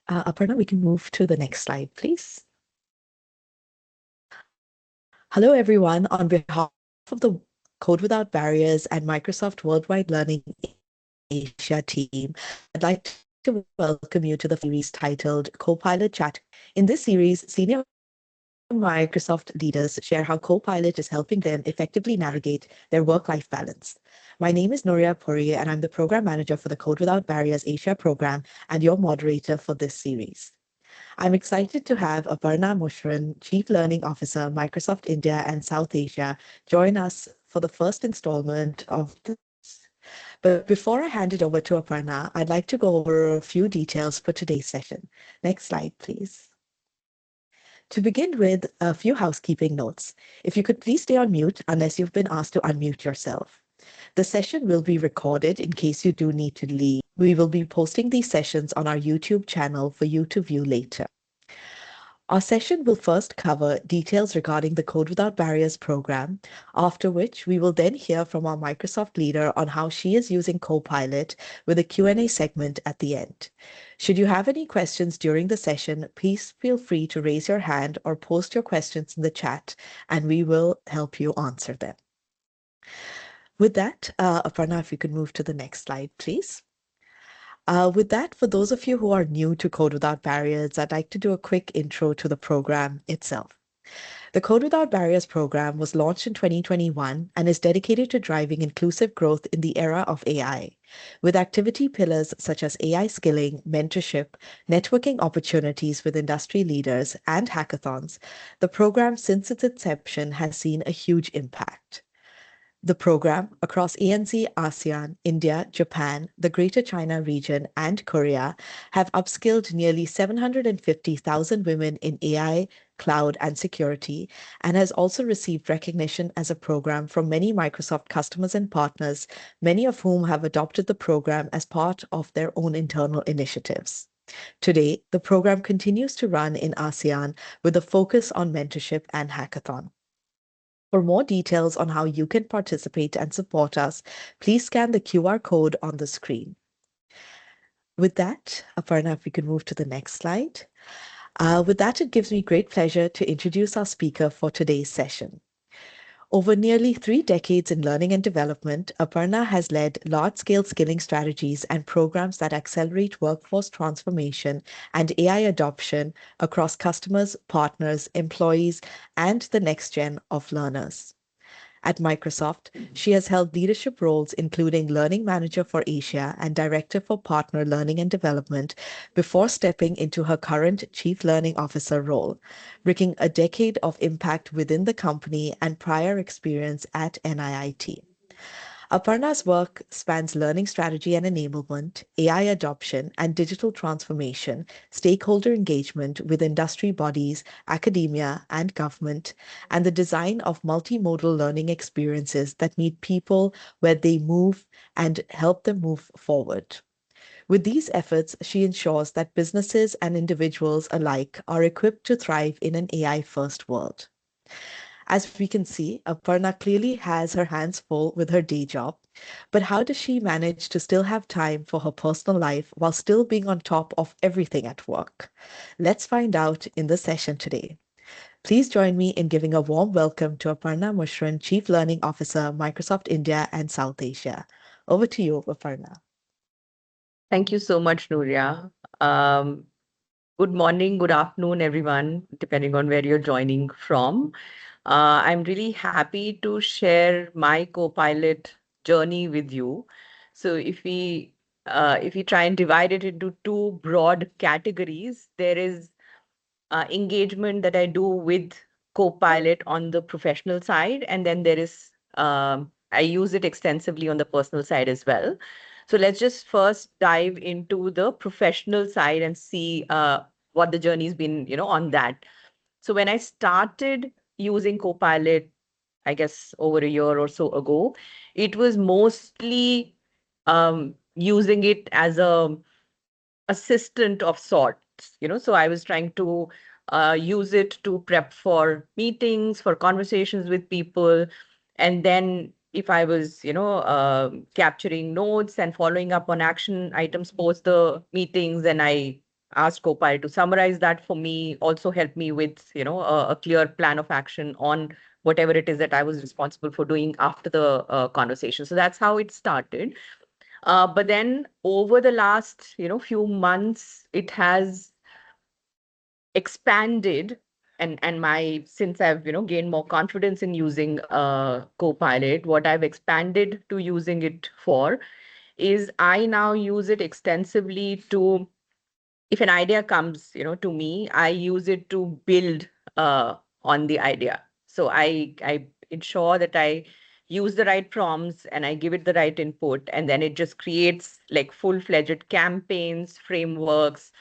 Aparna, we can move to the next slide, please. Hello, everyone. On behalf of the Code Without Barriers and Microsoft Worldwide Learning Asia team, I'd like to welcome you to the series titled Copilot Chat. In this series, senior Microsoft leaders share how Copilot is helping them effectively navigate their work-life balance. My name is Nuria Puri, and I'm the Program Manager for the Code Without Barriers Asia program and your moderator for this series. I'm excited to have Aparna Mushran, Chief Learning Officer, Microsoft India and South Asia, join us for the first installment of this. But before I hand it over to Aparna, I'd like to go over a few details for today's session. Next slide, please. To begin with, a few housekeeping notes. If you could please stay on mute unless you've been asked to unmute yourself. The session will be recorded in case you do need to leave. We will be posting these sessions on our YouTube channel for you to view later. Our session will first cover details regarding the Code Without Barriers program, after which we will then hear from our Microsoft leader on how she is using Copilot with a Q&A segment at the end. Should you have any questions during the session, please feel free to raise your hand or post your questions in the chat, and we will help you answer them. With that, Aparna, if you could move to the next slide, please. With that, for those of you who are new to Code Without Barriers, I'd like to do a quick intro to the program itself. The Code Without Barriers program was launched in 2021 and is dedicated to driving inclusive growth in the era of AI, with activity pillars such as AI skilling, mentorship, networking opportunities with industry leaders, and hackathons. The program, since its inception, has seen a huge impact. The program across ANZ, ASEAN, India, Japan, the Greater China region, and Korea have upskilled nearly 750,000 women in AI, cloud, and security, and has also received recognition as a program from many Microsoft customers and partners, many of whom have adopted the program as part of their own internal initiatives. Today, the program continues to run in ASEAN with a focus on mentorship and hackathon. For more details on how you can participate and support us, please scan the QR code on the screen. With that, Aparna, if we could move to the next slide. With that, it gives me great pleasure to introduce our speaker for today's session. Over nearly 3 decades in learning and development, Aparna has led large-scale skilling strategies and programs that accelerate workforce transformation and AI adoption across customers, partners, employees, and the next gen of learners. At Microsoft, she has held leadership roles including Learning Manager for Asia and Director for Partner Learning and Development before stepping into her current Chief Learning Officer role, bringing a decade of impact within the company and prior experience at NIIT. Aparna's work spans learning strategy and enablement, AI adoption and digital transformation, stakeholder engagement with industry bodies, academia, and government, and the design of multimodal learning experiences that meet people where they move and help them move forward. With these efforts, she ensures that businesses and individuals alike are equipped to thrive in an AI-first world. As we can see, Aparna clearly has her hands full with her day job, but how does she manage to still have time for her personal life while still being on top of everything at work? Let's find out in the session today. Please join me in giving a warm welcome to Aparna Mushran, Chief Learning Officer, Microsoft India and South Asia. Over to you, Aparna. Thank you so much, Nuria. Good morning, good afternoon, everyone, depending on where you're joining from. I'm really happy to share my Copilot journey with you. So if we try and divide it into two broad categories, there is engagement that I do with Copilot on the professional side, and then there is I use it extensively on the personal side as well. So let's just first dive into the professional side and see what the journey's been, on that. So when I started using Copilot, I guess over a year or so ago, it was mostly using it as a assistant of sorts, so I was trying to use it to prep for meetings, for conversations with people. And then if I was, capturing notes and following up on action items post the meetings, then I asked Copilot to summarize that for me, also help me with, a clear plan of action on whatever it is that I was responsible for doing after the conversation. So that's how it started. But then over the last, few months, it has expanded, and my since I've gained more confidence in using Copilot, what I've expanded to using it for is I now use it extensively to, if an idea comes to me, I use it to build on the idea. So I ensure that I use the right prompts and I give it the right input, and then it just creates like full-fledged campaigns, frameworks.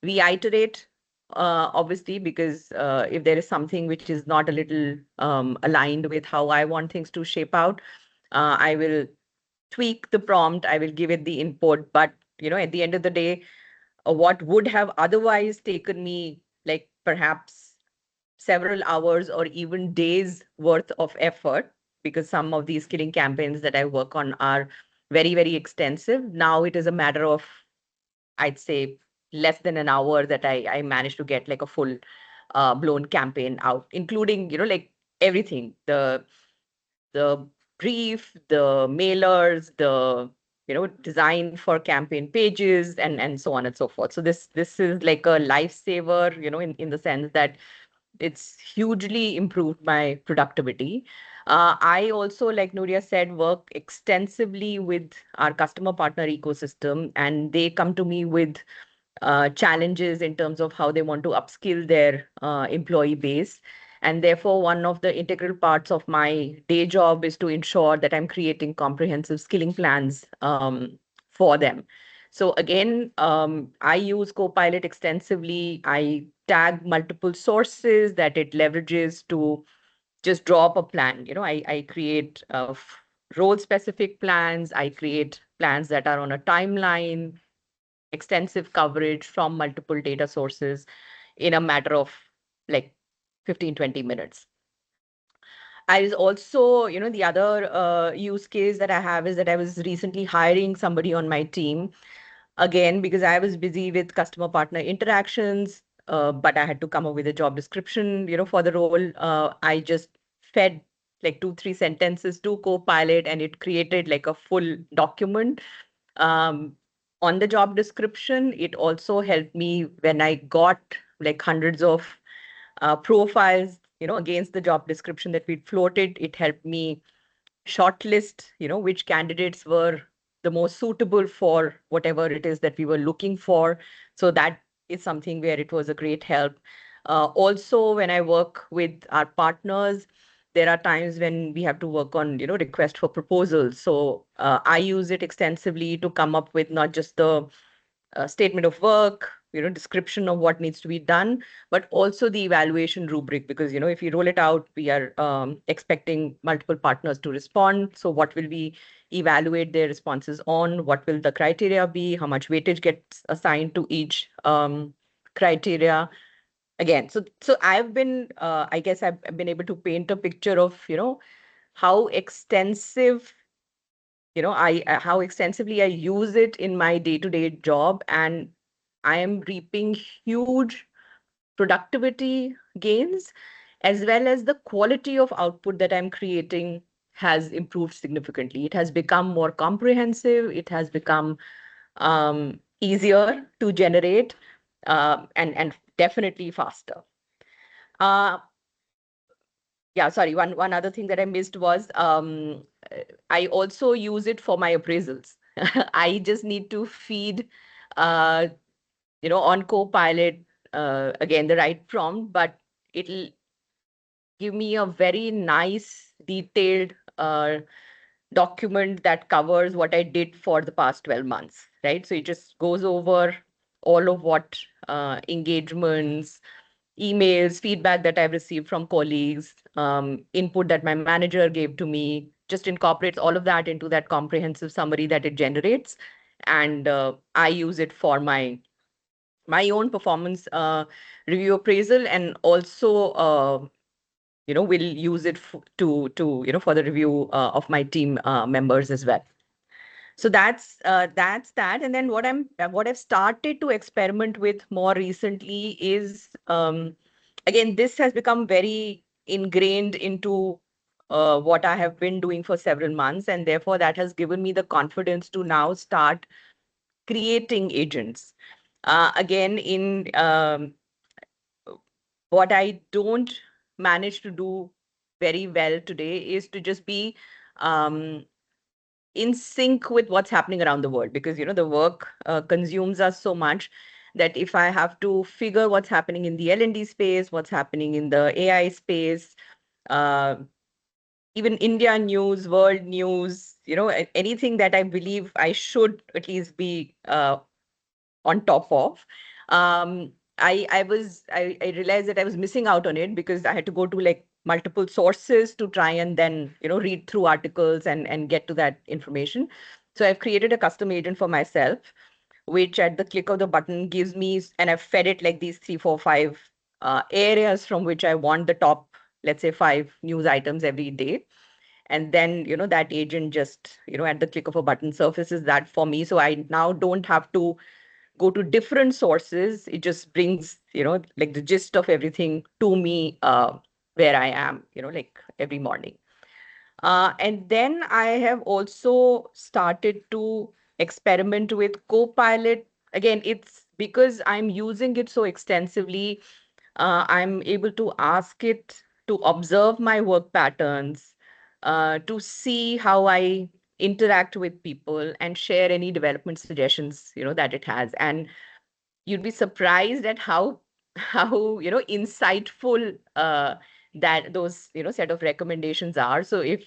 We iterate, obviously, because if there is something which is not a little aligned with how I want things to shape out, I will tweak the prompt, I will give it the input. But, at the end of the day, what would have otherwise taken me like perhaps several hours or even days worth of effort, because some of these skilling campaigns that I work on are very, very extensive. Now it is a matter of, I'd say, less than an hour that I managed to get like a full blown campaign out, including, like everything, the brief, the mailers, the design for campaign pages, and so on and so forth. So this is like a lifesaver, in the sense that it's hugely improved my productivity. I also, like Nuria said, work extensively with our customer partner ecosystem, and they come to me with challenges in terms of how they want to upskill their employee base. And therefore, one of the integral parts of my day job is to ensure that I'm creating comprehensive skilling plans for them. So again, I use Copilot extensively. I tag multiple sources that it leverages to just draw up a plan. I create role-specific plans. I create plans that are on a timeline, extensive coverage from multiple data sources in a matter of like 15-20 minutes. I was also, the other use case that I have is that I was recently hiring somebody on my team, again, because I was busy with customer partner interactions, but I had to come up with a job description, for the role. I just fed like 2-3 sentences to Copilot, and it created like a full document um, on the job description. It also helped me when I got like hundreds of profiles, against the job description that we'd floated. It helped me shortlist, which candidates were the most suitable for whatever it is that we were looking for. So that is something where it was a great help. Also, when I work with our partners, there are times when we have to work on, request for proposals. So I use it extensively to come up with not just the statement of work, description of what needs to be done, but also the evaluation rubric. Because, if you roll it out, we are expecting multiple partners to respond. So what will we evaluate their responses on? What will the criteria be? How much weightage gets assigned to each criteria? Again, so I've been, I guess I've been able to paint a picture of, how extensive how extensively I use it in my day-to-day job, and I am reaping huge productivity gains, as well as the quality of output that I'm creating has improved significantly. It has become more comprehensive. It has become easier to generate, and definitely faster. Uh, yeah, sorry. One other thing that I missed was I also use it for my appraisals. I just need to feed, uh, on Copilot, again, the right prompt, but it'll give me a very nice, detailed document that covers what I did for the past 12 months, right? So it just goes over all of what engagements, emails, feedback that I've received from colleagues, input that my manager gave to me, just incorporates all of that into that comprehensive summary that it generates. And I use it for my own performance review appraisal, and also will use it to for the review of my team members as well. So that's that. And then what I've started to experiment with more recently is again, this has become very ingrained into what I have been doing for several months, and therefore that has given me the confidence to now start creating agents. Again, in what I don't manage to do very well today is to just be um, in sync with what's happening around the world, because the work consumes us so much that if I have to figure what's happening in the L&D space, what's happening in the AI space, uh, even India news, world news, anything that I believe I should at least be on top of. I realized that I was missing out on it because I had to go to like multiple sources to try and then read through articles and get to that information. So I've created a custom agent for myself, which at the click of the button gives me, and I've fed it like these three, four, five areas from which I want the top, let's say, five news items every day. And then that agent just at the click of a button surfaces that for me, so I now don't have to go to different sources. It just brings, like the gist of everything to me where I am, like every morning. And then I have also started to experiment with Copilot. Again, it's because I'm using it so extensively. I'm able to ask it to observe my work patterns, to see how I interact with people and share any development suggestions, that it has. And you'd be surprised at how insightful that those set of recommendations are. So if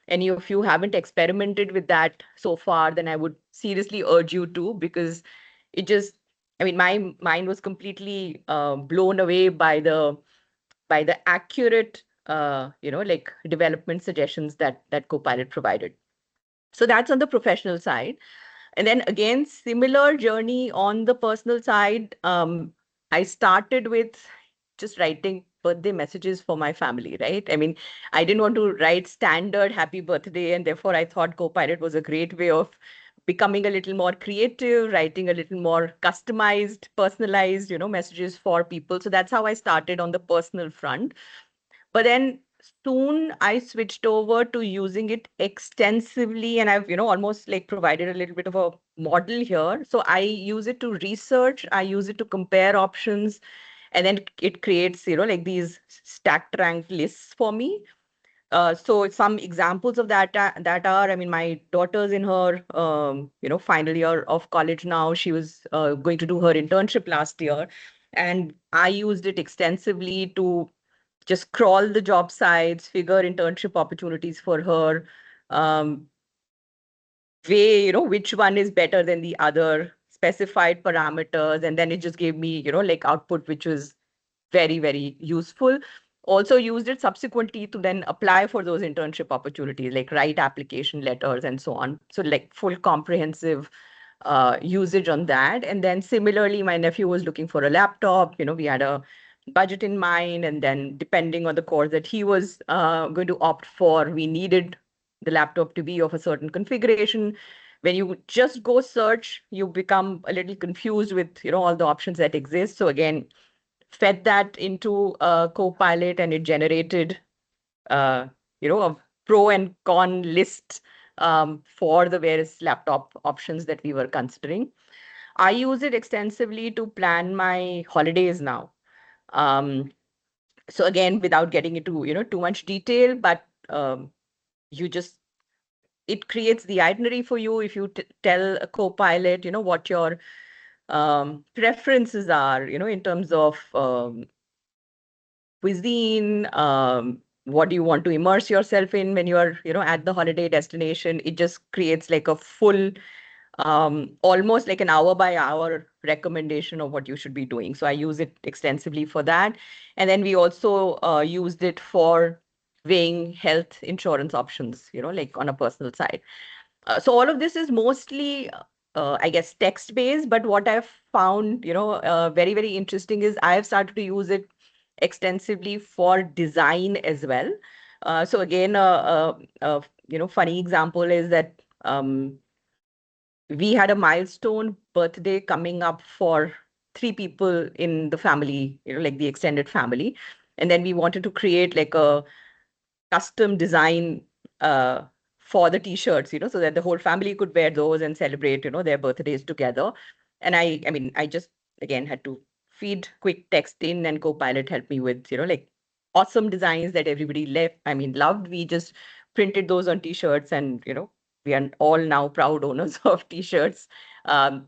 any of you haven't experimented with that so far, then I would seriously urge you to, because it just, I mean, my mind was completely blown away by the accurate like development suggestions that Copilot provided. So that's on the professional side. And then again, similar journey on the personal side. I started with just writing birthday messages for my family, right? I mean, I didn't want to write standard happy birthday, and therefore I thought Copilot was a great way of becoming a little more creative, writing a little more customized, personalized, messages for people. So that's how I started on the personal front. But then soon I switched over to using it extensively, and I've, almost like provided a little bit of a model here. So I use it to research, I use it to compare options, and then it creates, like these stacked ranked lists for me. So some examples of that are, I mean, my daughter's in her, final year of college now. She was going to do her internship last year, and I used it extensively to just crawl the job sites, figure internship opportunities for her, um, weigh, which one is better than the other, specified parameters, and then it just gave me, like output, which was very, very useful. Also used it subsequently to then apply for those internship opportunities, like write application letters and so on. So like full comprehensive usage on that. And then similarly, my nephew was looking for a laptop. We had a budget in mind, and then depending on the course that he was going to opt for, we needed the laptop to be of a certain configuration. When you just go search, you become a little confused with all the options that exist. So again, fed that into Copilot, and it generated uh, a pro and con list for the various laptop options that we were considering. I use it extensively to plan my holidays now. Um, so again, without getting into too much detail, but you just, it creates the itinerary for you. If you tell a Copilot what your preferences are, in terms of cuisine, what do you want to immerse yourself in when you're at the holiday destination. It just creates like a full, almost like an hour by hour recommendation of what you should be doing. So I use it extensively for that. And then we also used it for weighing health insurance options, like on a personal side. So all of this is mostly, I guess, text based. But what I've found, very, very interesting is I have started to use it extensively for design as well. So again, funny example is that we had a milestone birthday coming up for three people in the family, like the extended family. And then we wanted to create like a custom design uh, for the t-shirts, so that the whole family could wear those and celebrate, their birthdays together. And I mean, I just again had to feed quick text in, and Copilot helped me with, like awesome designs that everybody loved. We just printed those on t-shirts, and we are all now proud owners of t-shirts. Um,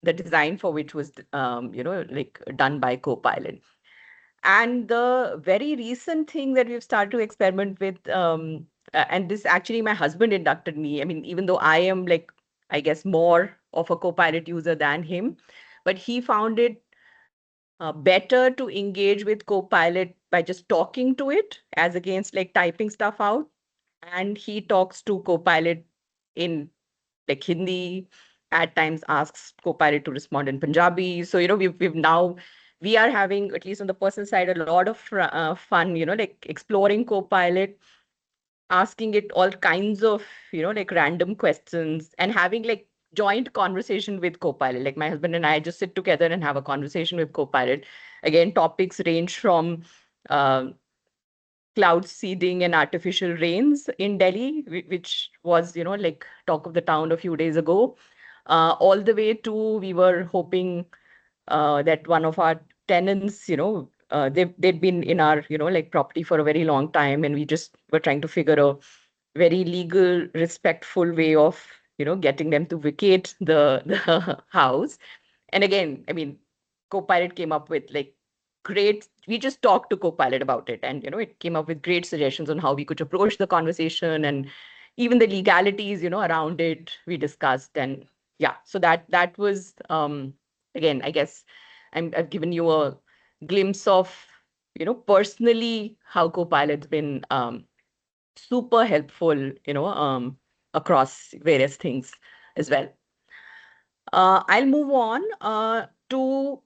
the design for which was, like done by Copilot. And the very recent thing that we've started to experiment with, and this actually my husband inducted me. I mean, even though I am like, I guess, more of a Copilot user than him, but he found it better to engage with Copilot by just talking to it as against like typing stuff out. And he talks to Copilot in like Hindi, at times asks Copilot to respond in Punjabi. So, we've now, we are having, at least on the personal side, a lot of fun, like exploring Copilot, asking it all kinds of, like random questions, and having like joint conversation with Copilot. Like my husband and I just sit together and have a conversation with Copilot. Again, topics range from uh, cloud seeding and artificial rains in Delhi, which was, like talk of the town a few days ago, all the way to, we were hoping that one of our tenants, they'd been in our, like property for a very long time, and we just were trying to figure a very legal, respectful way of, getting them to vacate the house. And again, I mean, Copilot came up with like great, we just talked to Copilot about it, and it came up with great suggestions on how we could approach the conversation, and even the legalities, around it we discussed. And yeah, so that was again, I guess I've given you a glimpse of, personally how Copilot's been super helpful, across various things as well. I'll move on to,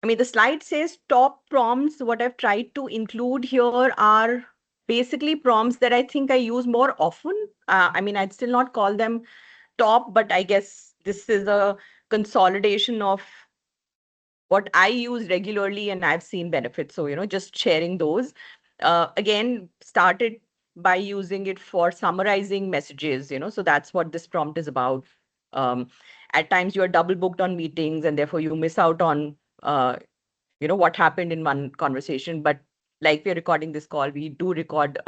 I mean, the slide says top prompts. What I've tried to include here are basically prompts that I think I use more often. I mean, I'd still not call them top, but I guess this is a consolidation of what I use regularly and I've seen benefits. So, just sharing those. Again, started by using it for summarizing messages, so that's what this prompt is about. Um, at times you are double booked on meetings, and therefore you miss out on what happened in one conversation. But like we're recording this call, we do record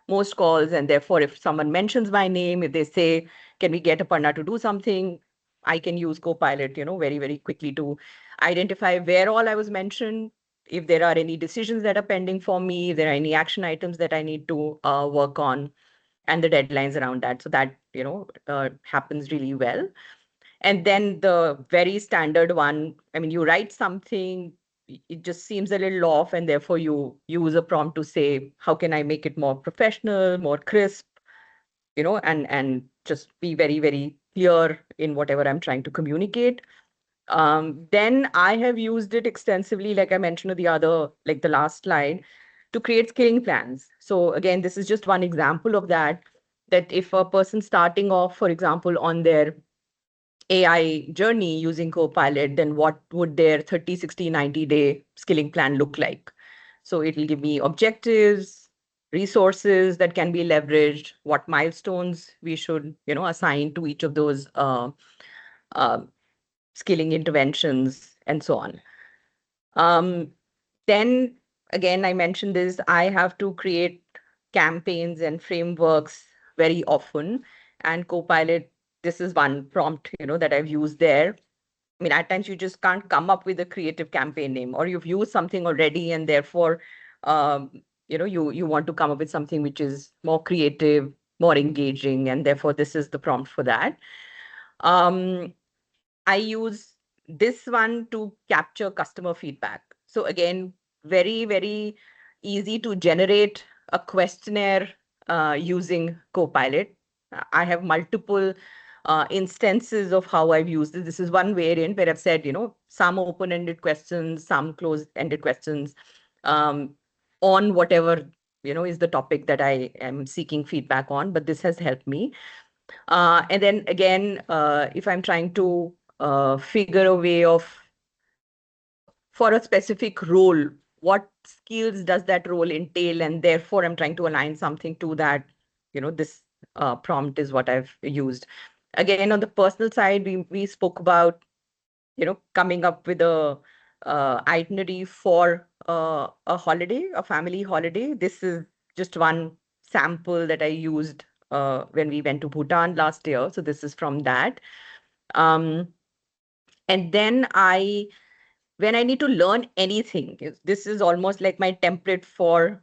most calls, and therefore if someone mentions my name, if they say, can we get Aparna to do something, I can use Copilot, very, very quickly to identify where all I was mentioned, if there are any decisions that are pending for me, if there are any action items that I need to work on, and the deadlines around that. So that, happens really well. And then the very standard one, I mean, you write something, it just seems a little off, and therefore you use a prompt to say, how can I make it more professional, more crisp, and just be very, very clear in whatever I'm trying to communicate. Then I have used it extensively, like I mentioned like the last slide, to create skilling plans. So again, this is just one example of that if a person starting off, for example, on their AI journey using Copilot, then what would their 30, 60, 90-day skilling plan look like? So it'll give me objectives, resources that can be leveraged, what milestones we should, assign to each of those uh, skilling interventions, and so on. Um, then again, I mentioned this, I have to create campaigns and frameworks very often. And Copilot, this is one prompt, that I've used there. I mean, at times you just can't come up with a creative campaign name, or you've used something already, and therefore, you want to come up with something which is more creative, more engaging, and therefore this is the prompt for that. Um, I use this one to capture customer feedback. So again, very, very easy to generate a questionnaire using Copilot. I have multiple instances of how I've used it. This is one variant where I've said, some open-ended questions, some closed-ended questions um, on whatever, is the topic that I am seeking feedback on. But this has helped me. And then again, if I'm trying to figure a way of for a specific role, what skills does that role entail? And therefore, I'm trying to align something to that. This prompt is what I've used. Again, on the personal side, we spoke about coming up with a itinerary for a holiday, a family holiday. This is just one sample that I used when we went to Bhutan last year. So this is from that. Um, and then when I need to learn anything, this is almost like my template for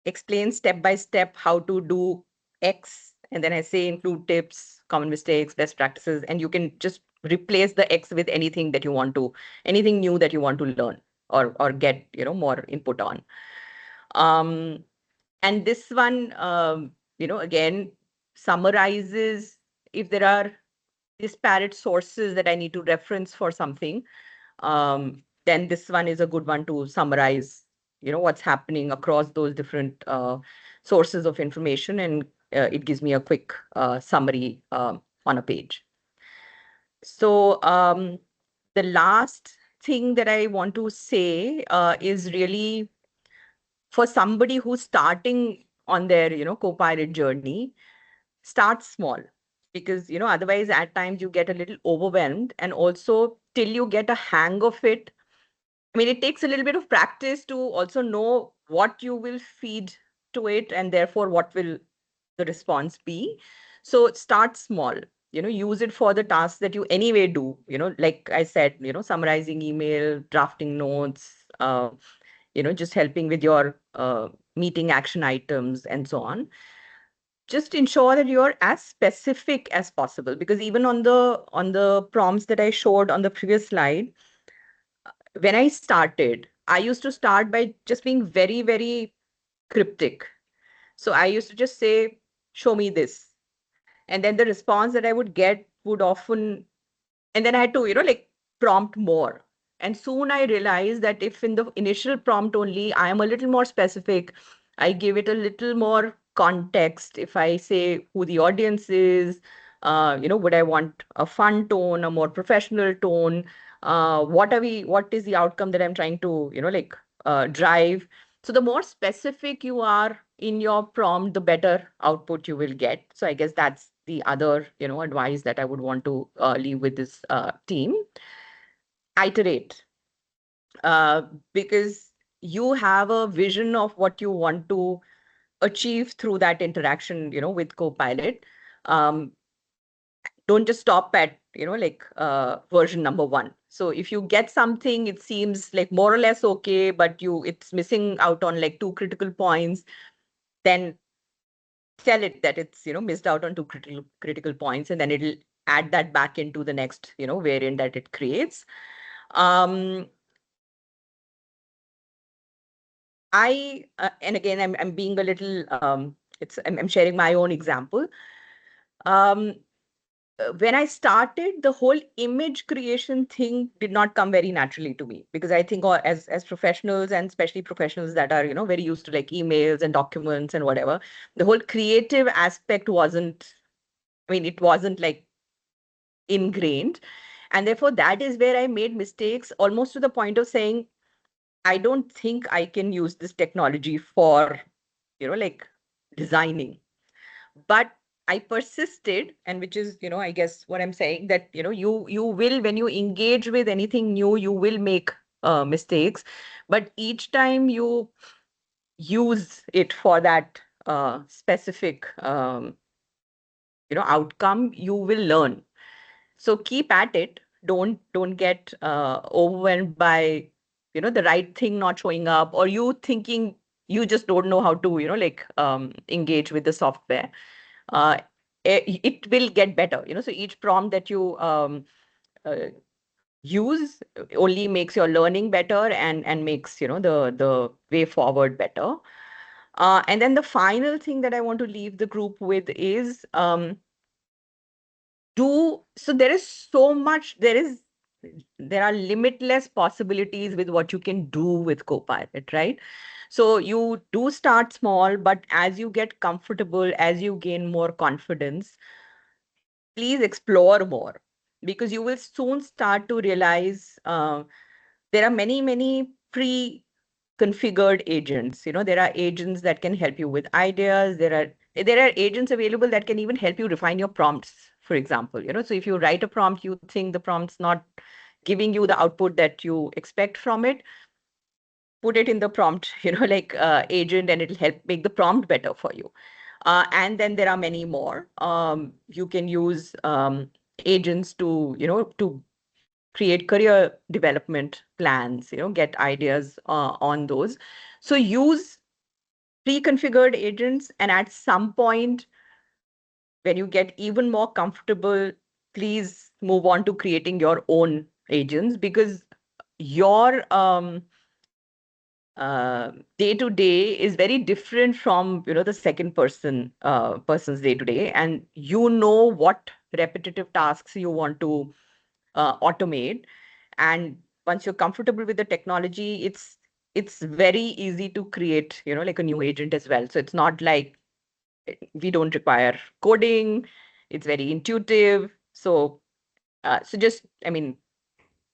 explain step by step how to do X. And then I say include tips, common mistakes, best practices, and you can just replace the X with anything that you want to, anything new that you want to learn or get, more input on. Um, and this one, again, summarizes if there are disparate sources that I need to reference for something, then this one is a good one to summarize, what's happening across those different sources of information, and it gives me a quick summary on a page. So the last thing that I want to say is really for somebody who's starting on their, Copilot journey, start small, because otherwise at times you get a little overwhelmed, and also till you get a hang of it, I mean, it takes a little bit of practice to also know what you will feed to it, and therefore what will the response be. So start small, use it for the tasks that you anyway do, like I said, summarizing email, drafting notes, just helping with your meeting action items and so on. Just ensure that you're as specific as possible, because even on the prompts that I showed on the previous slide, when I started, I used to start by just being very, very cryptic. So I used to just say, show me this. And then the response that I would get would often, and then I had to, like prompt more. And soon I realized that if in the initial prompt only I am a little more specific, I give it a little more context. If I say who the audience is, would I want a fun tone, a more professional tone? What is the outcome that I'm trying to, like drive? So the more specific you are in your prompt, the better output you will get. So I guess that's the other, advice that I would want to leave with this team. Iterate, uh, because you have a vision of what you want to achieve through that interaction, with Copilot. Um, don't just stop at, like version number one. So if you get something, it seems like more or less okay, but it's missing out on like two critical points, then tell it that it's missed out on two critical points, and then it'll add that back into the next variant that it creates. um and again, I'm being a little I'm sharing my own example. um when I started, the whole image creation thing did not come very naturally to me, because I think as professionals, and especially professionals that are very used to like emails and documents and whatever, the whole creative aspect wasn't, I mean, it wasn't like ingrained. And therefore, that is where I made mistakes, almost to the point of saying, I don't think I can use this technology for, like designing. But I persisted, and which is, I guess what I'm saying, that, you will, when you engage with anything new, you will make mistakes. But each time you use it for that specific, outcome, you will learn. So keep at it. Don't get overwhelmed by the right thing not showing up, or you thinking you just don't know how to like engage with the software. uh, it will get better. So each prompt that you uh, use only makes your learning better, and makes the way forward better. And then the final thing that I want to leave the group with is, do so there is so much there are limitless possibilities with what you can do with Copilot, right? So you do start small, but as you get comfortable, as you gain more confidence, please explore more, because you will soon start to realize there are many, many pre-configured agents. There are agents that can help you with ideas. There are agents available that can even help you refine your prompts, for example. So if you write a prompt, you think the prompt's not giving you the output that you expect from it, put it in the prompt, like agent, and it'll help make the prompt better for you. And then there are many more. You can use agents to create career development plans, get ideas on those. So use pre-configured agents, and at some point, when you get even more comfortable, please move on to creating your own agents, because your day to day is very different from the second person's day to day, and what repetitive tasks you want to automate. And once you're comfortable with the technology, it's very easy to create like a new agent as well. So it's not like we don't require coding. It's very intuitive. So just, I mean,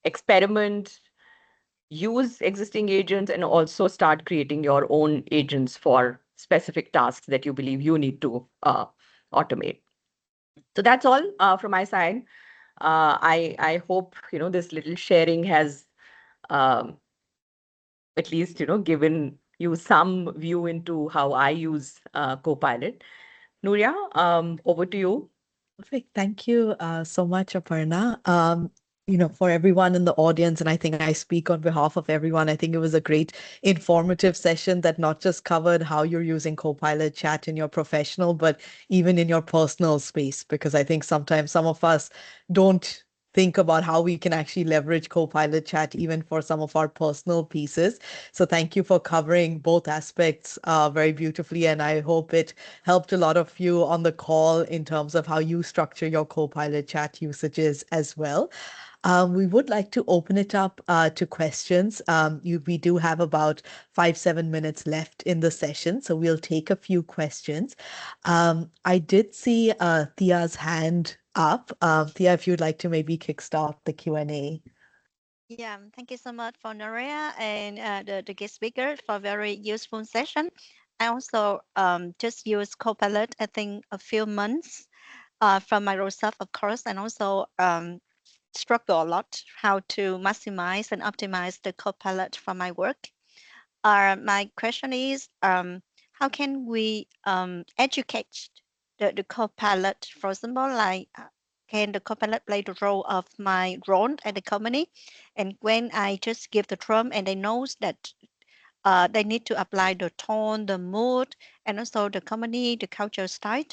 experiment, use existing agents, and also start creating your own agents for specific tasks that you believe you need to automate. So that's all from my side. I hope this little sharing has um, at least given you some view into how I use Copilot. Nuria, over to you. Perfect. Thank you so much, Aparna. For everyone in the audience, and I think I speak on behalf of everyone, I think it was a great informative session that not just covered how you're using Copilot Chat in your professional, but even in your personal space, because I think sometimes some of us don't think about how we can actually leverage Copilot Chat even for some of our personal pieces. So thank you for covering both aspects very beautifully, and I hope it helped a lot of you on the call in terms of how you structure your Copilot Chat usages as well. We would like to open it up to questions. We do have about 7 minutes left in the session, so we'll take a few questions. I did see Thia's hand up. Thea, if you'd like to maybe kickstart the Q&A. Yeah, thank you so much for Naria and the guest speaker for very useful session. I also just use Copilot, I think a few months from Microsoft, of course, and also struggle a lot how to maximize and optimize the Copilot for my work. My question is, how can we educate the Copilot? For example, like, can the Copilot play the role of my role at the company? And when I just give the prompt and they knows that they need to apply the tone, the mood, and also the company, the culture style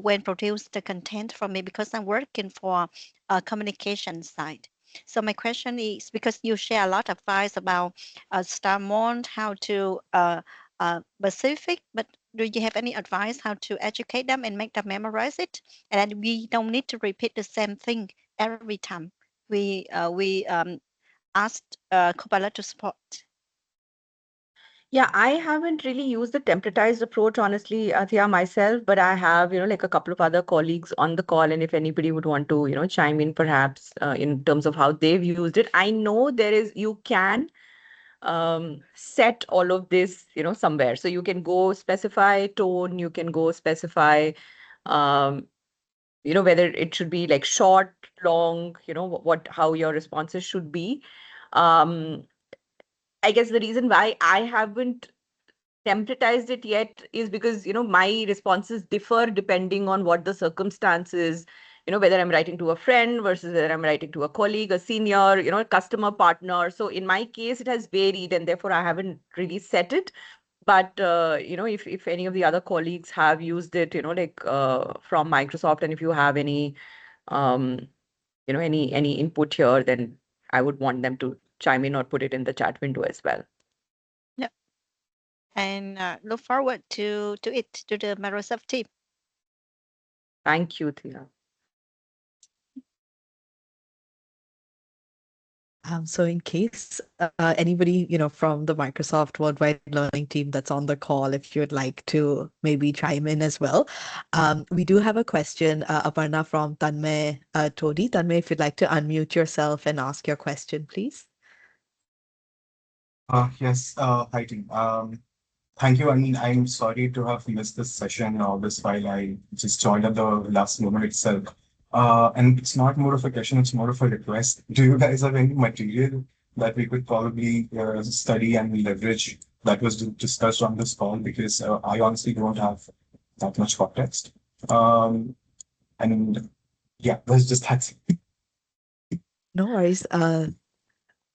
when produce the content for me because I'm working for a communication side. So my question is because you share a lot of advice about star mode, how to specific, but do you have any advice how to educate them and make them memorize it? And then we don't need to repeat the same thing every time. We asked Copilot to support. Yeah, I haven't really used the templatized approach, honestly, Athia, myself, but I have, like a couple of other colleagues on the call. And if anybody would want to, chime in perhaps in terms of how they've used it, I know you can set all of this, somewhere. So you can go specify tone, you can go specify, um, whether it should be like short, long, how your responses should be. Um, I guess the reason why I haven't templatized it yet is because my responses differ depending on what the circumstances, whether I'm writing to a friend versus whether I'm writing to a colleague, a senior, a customer partner. So in my case it has varied, and therefore I haven't really set it. But if any of the other colleagues have used it, like from Microsoft, and if you have any um any input here, then I would want them to chime in or put it in the chat window as well. Yeah. And look forward to it to the Microsoft team. Thank you, Thea. So in case anybody, from the Microsoft Worldwide Learning team that's on the call, if you'd like to maybe chime in as well. We do have a question, Aparna, from Tanmay Todi. Tanmay, if you'd like to unmute yourself and ask your question, please. Yes, hi team. Thank you. I mean, I'm sorry to have missed this session all this while I just joined at the last moment itself. And it's not more of a question, it's more of a request. Do you guys have any material that we could probably study and leverage that was discussed on this call? Because I honestly don't have that much context. Um, and yeah, that's it. No worries.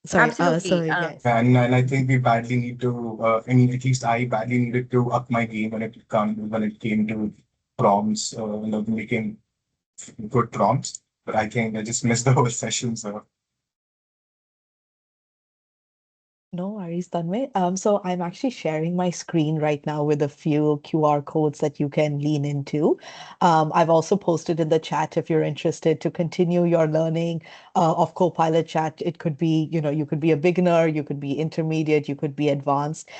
Sorry. So Absolutely. yes. And I think we badly need to. I mean, at least I badly needed to up my game when it came to prompts. Making good prompts, but I think I just missed the whole session. So No worries, Tanmay. So I'm actually sharing my screen right now with a few QR codes that you can lean into. I've also posted in the chat if you're interested to continue your learning of Copilot Chat. It could be, you could be a beginner, you could be intermediate, you could be advanced.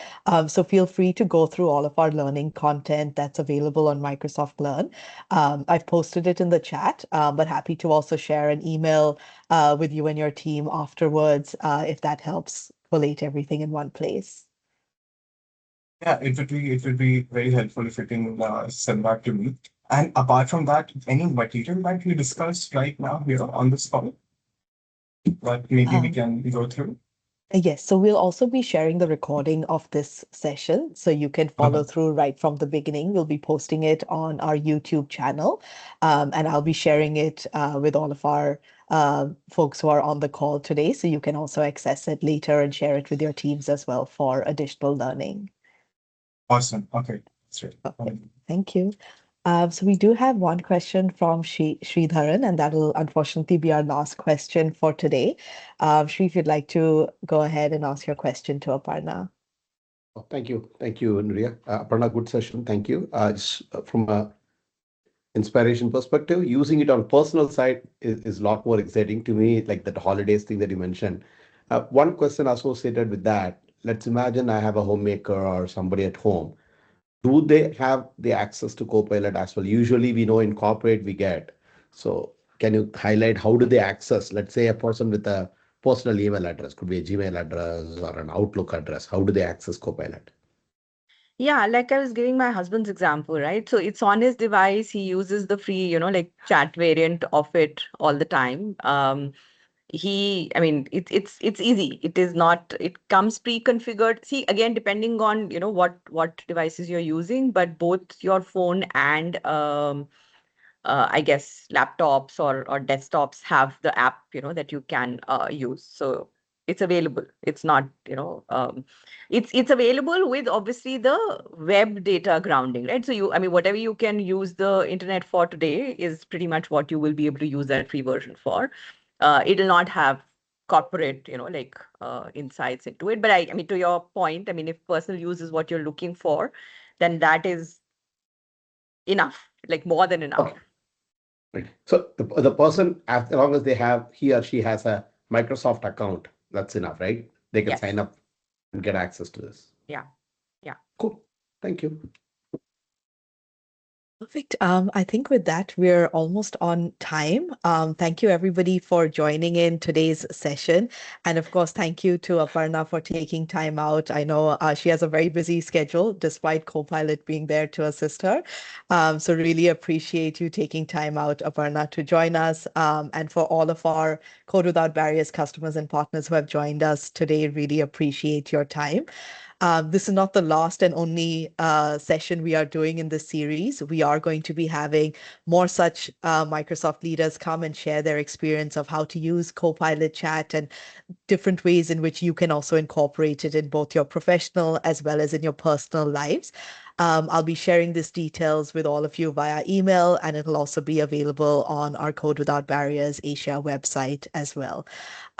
So feel free to go through all of our learning content that's available on Microsoft Learn. I've posted it in the chat, but happy to also share an email with you and your team afterwards if that helps collate everything in one place. yeah, it would be very helpful if you can send that to me. And apart from that, any material that we discussed right now here on this call that maybe we Um, can go through. yes, so we'll also be sharing the recording of this session so you can follow Okay. through right from the beginning. We'll be posting it on our YouTube channel, and I'll be sharing it with all of our folks who are on the call today, so you can also access it later and share it with your teams as well for additional learning. Awesome. Okay, that's right. Perfect. Thank you. So we do have one question from Sridharan, and that'll unfortunately be our last question for today. Sri, if you'd like to go ahead and ask your question to Aparna. Oh, thank you. Thank you, Nuria. Aparna, good session. Thank you. From a inspiration perspective, using it on personal side is a lot more exciting to me, like that holidays thing that you mentioned. One question associated with that, let's imagine I have a homemaker or somebody at home. Do they have the access to Copilot as well? Usually we know in corporate we get. So can you highlight how do they access, let's say a person with a personal email address, could be a Gmail address or an Outlook address. How do they access Copilot? Yeah, like I was giving my husband's example, right? So it's on his device. He uses the free, like chat variant of it all the time. I mean, it's easy. It is not, it comes pre-configured. See, again, depending on, what devices you're using, but both your phone and I guess laptops or desktops have the app, that you can use. So it's available. It's not, it's available with obviously the web data grounding, right? So I mean, whatever you can use the internet for today is pretty much what you will be able to use that free version for. It'll not have corporate, like insights into it. But I mean, to your point, I mean, if personal use is what you're looking for, then that is enough, like more than enough. Okay. Right. So the person, as long as he or she has a Microsoft account, that's enough, right? They can Yes. sign up and get access to this. Yeah. Yeah. Cool. Thank you. Perfect. I think with that, we're almost on time. Thank you, everybody, for joining in today's session. And of course, thank you to Aparna for taking time out. I know she has a very busy schedule, despite Copilot being there to assist her. So really appreciate you taking time out, Aparna, to join us. And for all of our Code Without Barriers customers and partners who have joined us today, really appreciate your time. This is not the last and only session we are doing in this series. We are going to be having more such Microsoft leaders come and share their experience of how to use Copilot Chat and different ways in which you can also incorporate it in both your professional as well as in your personal lives. I'll be sharing these details with all of you via email, and it'll also be available on our Code Without Barriers Asia website as well.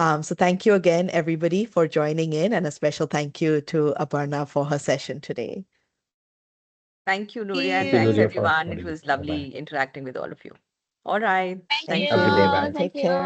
So thank you again, everybody, for joining in, and a special thank you to Aparna for her session today. Thank you, Nuria, and Thank you, thanks, You. Nuria, for everyone. It joining. was Bye-bye. lovely interacting with all of you. All right. Thank Thank Have a good day. you. Bye. Take care.